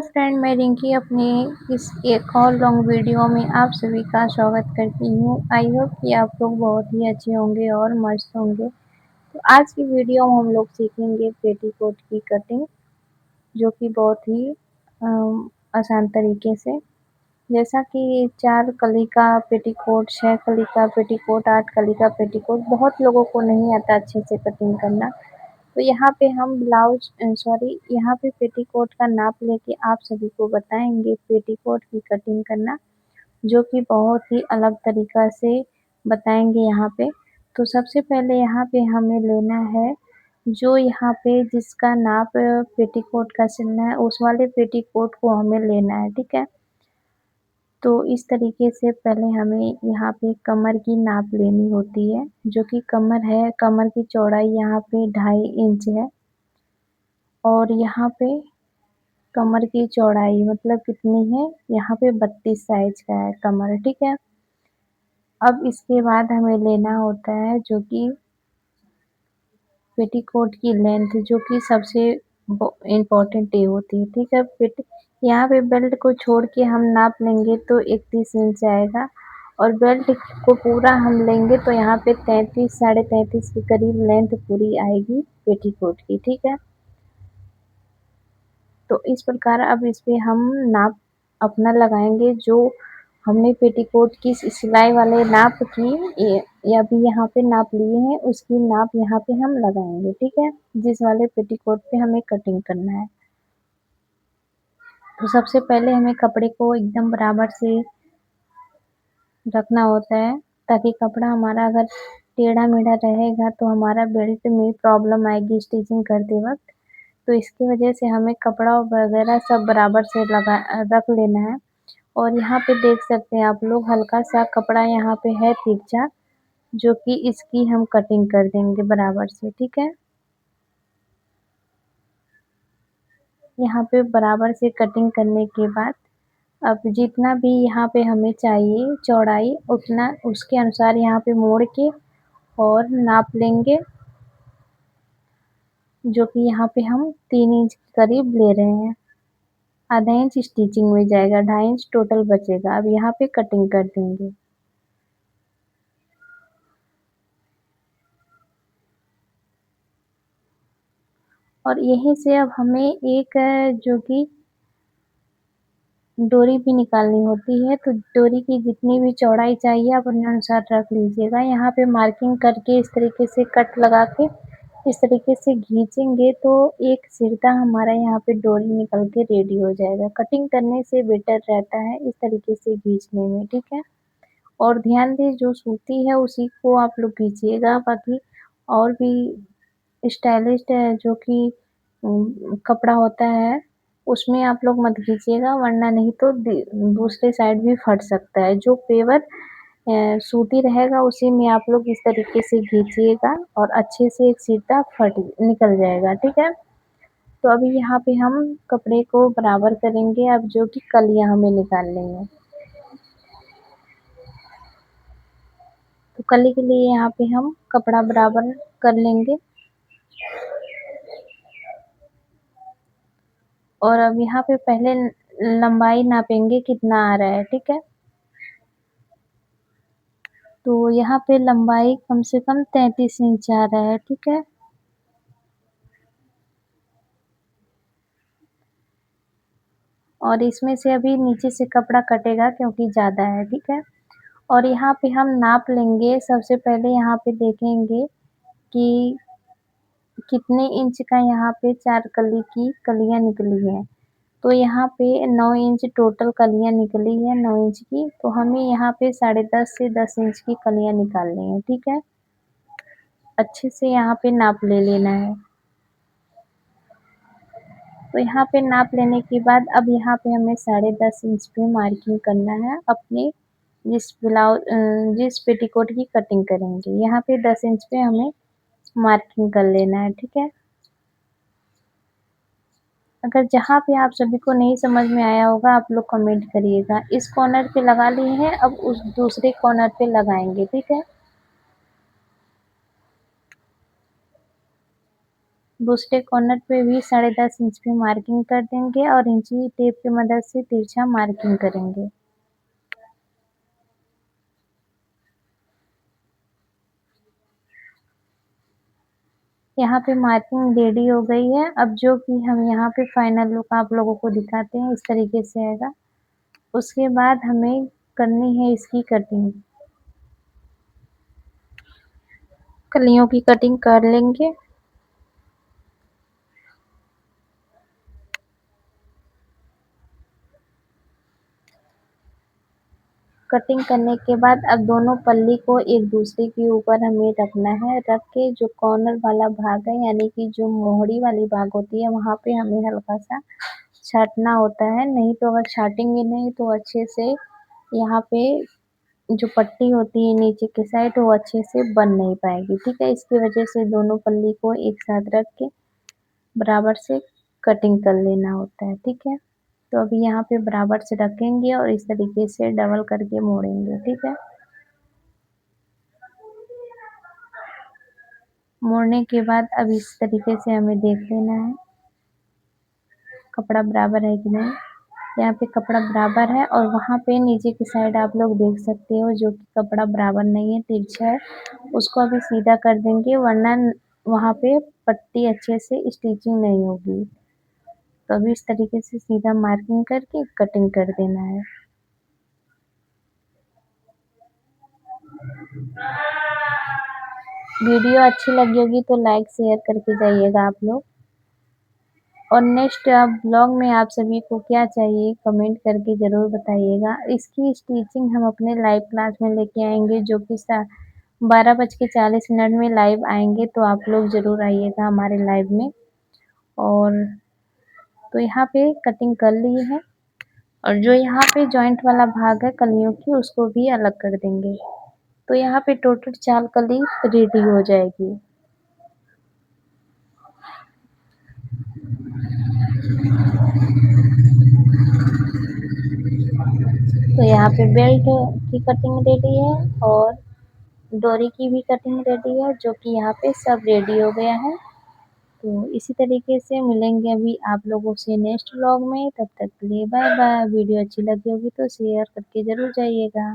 Friend, मैं रिंकी अपने इस एक और लॉन्ग वीडियो में आप सभी का स्वागत करती हूँ। आई होप कि आप लोग बहुत ही अच्छे होंगे और मस्त होंगे। तो आज की वीडियो में हम लोग सीखेंगे पेटीकोट की कटिंग, जो कि बहुत ही आसान तरीके से। जैसा कि 4 कली का पेटीकोट, 6 कली का पेटीकोट, 8 कली का पेटीकोट बहुत लोगों को नहीं आता अच्छे से कटिंग करना। तो यहाँ पे हम यहाँ पे पेटीकोट का नाप लेके आप सभी को बताएंगे पेटीकोट की कटिंग करना, जो कि बहुत ही अलग तरीका से बताएंगे यहाँ पे। तो सबसे पहले यहाँ पे हमें लेना है जो यहाँ पे जिसका नाप पेटीकोट का सिलना है, उस वाले पेटीकोट को हमें लेना है, ठीक है। तो इस तरीके से पहले हमें यहाँ पे कमर की नाप लेनी होती है, जो कि कमर की चौड़ाई यहाँ पे 2.5 इंच है। और यहाँ पे कमर की चौड़ाई मतलब कितनी है, यहाँ पे 32 साइज का है कमर, ठीक है। अब इसके बाद हमें लेना होता है जो कि पेटीकोट की लेंथ, जो कि सबसे इम्पोर्टेंट ये होती है, ठीक है। यहाँ पे बेल्ट को छोड़ के हम नाप लेंगे तो 31 इंच आएगा, और बेल्ट को पूरा हम लेंगे तो यहाँ पे 33 साढ़े 33 के करीब लेंथ पूरी आएगी पेटीकोट की, ठीक है। तो इस प्रकार अब इस पे हम नाप अपना लगाएंगे, जो हमने पेटीकोट की सिलाई वाले नाप की या अभी यहाँ पे नाप लिए हैं, उसकी नाप यहाँ पे हम लगाएंगे, ठीक है, जिस वाले पेटीकोट पे हमें कटिंग करना है। तो सबसे पहले हमें कपड़े को एकदम बराबर से रखना होता है, ताकि कपड़ा हमारा अगर टेढ़ा मेढ़ा रहेगा तो हमारा बेल्ट में प्रॉब्लम आएगी स्टिचिंग करते वक्त। तो इसकी वजह से हमें कपड़ा वगैरह सब बराबर से रख लेना है। और यहाँ पे देख सकते हैं आप लोग, हल्का सा कपड़ा यहाँ पे है तिरछा, जो कि इसकी हम कटिंग कर देंगे बराबर से, ठीक है। यहाँ पे बराबर से कटिंग करने के बाद अब जितना भी यहाँ पे हमें चाहिए चौड़ाई, उतना उसके अनुसार यहाँ पे मोड़ के और नाप लेंगे, जो कि यहाँ पे हम 3 इंच के करीब ले रहे हैं। आधा इंच स्टिचिंग में जाएगा, 2.5 इंच टोटल बचेगा। अब यहाँ पे कटिंग कर देंगे। और यहीं से अब हमें एक जो कि डोरी भी निकालनी होती है, तो डोरी की जितनी भी चौड़ाई चाहिए आप अपने अनुसार रख लीजिएगा। यहाँ पे मार्किंग करके इस तरीके से कट लगा के इस तरीके से खींचेंगे तो एक सिरता हमारा यहाँ पे डोरी निकल के रेडी हो जाएगा। कटिंग करने से बेटर रहता है इस तरीके से खींचने में, ठीक है। और ध्यान दें जो सूती है उसी को आप लोग खींचिएगा, बाकी और भी स्टाइलिश जो कि कपड़ा होता है उसमें आप लोग मत खींचिएगा, वरना नहीं तो दूसरे साइड भी फट सकता है। जो पेवर सूती रहेगा उसी में आप लोग इस तरीके से खींचिएगा और अच्छे से एक सीधा फट निकल जाएगा, ठीक है। तो अभी यहाँ पे हम कपड़े को बराबर करेंगे, अब जो कि कलियां हमें निकालनी है। तो कली के लिए यहाँ पे हम कपड़ा बराबर कर लेंगे, और अब यहाँ पे पहले लंबाई नापेंगे कितना आ रहा है, ठीक है। तो यहाँ पे लंबाई कम से कम 33 इंच आ रहा है, ठीक है। और इसमें से अभी नीचे से कपड़ा कटेगा क्योंकि ज़्यादा है, ठीक है। और यहाँ पे हम नाप लेंगे, सबसे पहले यहाँ पे देखेंगे कि कितने इंच का यहाँ पे 4 कली की कलियाँ निकली हैं। तो यहाँ पे 9 इंच टोटल कलियाँ निकली है, 9 इंच की। तो हमें यहाँ पे 10.5 से 10 इंच की कलियाँ निकालनी है, ठीक है। अच्छे से यहाँ पे नाप ले लेना है। तो यहाँ पे नाप लेने के बाद अब यहाँ पे हमें 10.5 इंच पे मार्किंग करना है अपने जिस पेटीकोट की कटिंग करेंगे। यहाँ पे 10 इंच पे हमें मार्किंग कर लेना है, ठीक है। अगर जहाँ पे आप सभी को नहीं समझ में आया होगा आप लोग कमेंट करिएगा। इस कॉर्नर पे लगा लिए हैं, अब उस दूसरे कॉर्नर पे लगाएंगे, ठीक है। दूसरे कॉर्नर पे भी 10.5 इंच पे मार्किंग कर देंगे और इंची टेप की मदद से तिरछा मार्किंग करेंगे। यहाँ पे मार्किंग रेडी हो गई है। अब जो कि हम यहाँ पे फाइनल लुक आप लोगों को दिखाते हैं, इस तरीके से आएगा। उसके बाद हमें करनी है इसकी कटिंग। कलियों की कटिंग कर लेंगे। कटिंग करने के बाद अब दोनों पल्ली को एक दूसरे के ऊपर हमें रखना है। रख के जो कॉर्नर वाला भाग है यानी कि जो मोहरी वाली भाग होती है वहाँ पे हमें हल्का-सा छाँटना होता है। नहीं तो अगर छाँटेंगे नहीं तो अच्छे से यहाँ पे जो पट्टी होती है नीचे की साइड वो अच्छे से बन नहीं पाएगी, ठीक है? इसकी वजह से दोनों पल्ली को एक साथ रख के बराबर से कटिंग कर लेना होता है, ठीक है? तो अभी यहाँ पे बराबर से रखेंगे और इस तरीके से डबल करके मोड़ेंगे, ठीक है? मोड़ने के बाद अब इस तरीके से हमें देख लेना है, कपड़ा बराबर है कि नहीं। यहाँ पे कपड़ा बराबर है और वहाँ पे नीचे की साइड आप लोग देख सकते हो जो कि कपड़ा बराबर नहीं है, तिरछा है, उसको अभी सीधा कर देंगे वरना वहाँ पे पट्टी अच्छे से स्टिचिंग नहीं होगी। तो अभी इस तरीके से सीधा मार्किंग करके कटिंग कर देना है। वीडियो अच्छी लगी होगी तो लाइक शेयर करके जाइएगा आप लोग। और नेक्स्ट ब्लॉग में आप सभी को क्या चाहिए कमेंट करके ज़रूर बताइएगा। इसकी स्टिचिंग हम अपने लाइव क्लास में लेके आएँगे जो कि 12:40 में लाइव आएँगे, तो आप लोग ज़रूर आइएगा हमारे लाइव में। और तो यहाँ पे कटिंग कर ली है और जो यहाँ पे जॉइंट वाला भाग है कलियों की उसको भी अलग कर देंगे। तो यहाँ पे टोटल 4 कली रेडी हो जाएगी। तो यहाँ पे बेल्ट की कटिंग रेडी है और डोरी की भी कटिंग रेडी है जो कि यहाँ पे सब रेडी हो गया है। तो इसी तरीके से मिलेंगे अभी आप लोगों से नेक्स्ट व्लॉग में। तब तक के लिए बाय बाय। वीडियो अच्छी लगी होगी तो शेयर करके ज़रूर जाइएगा।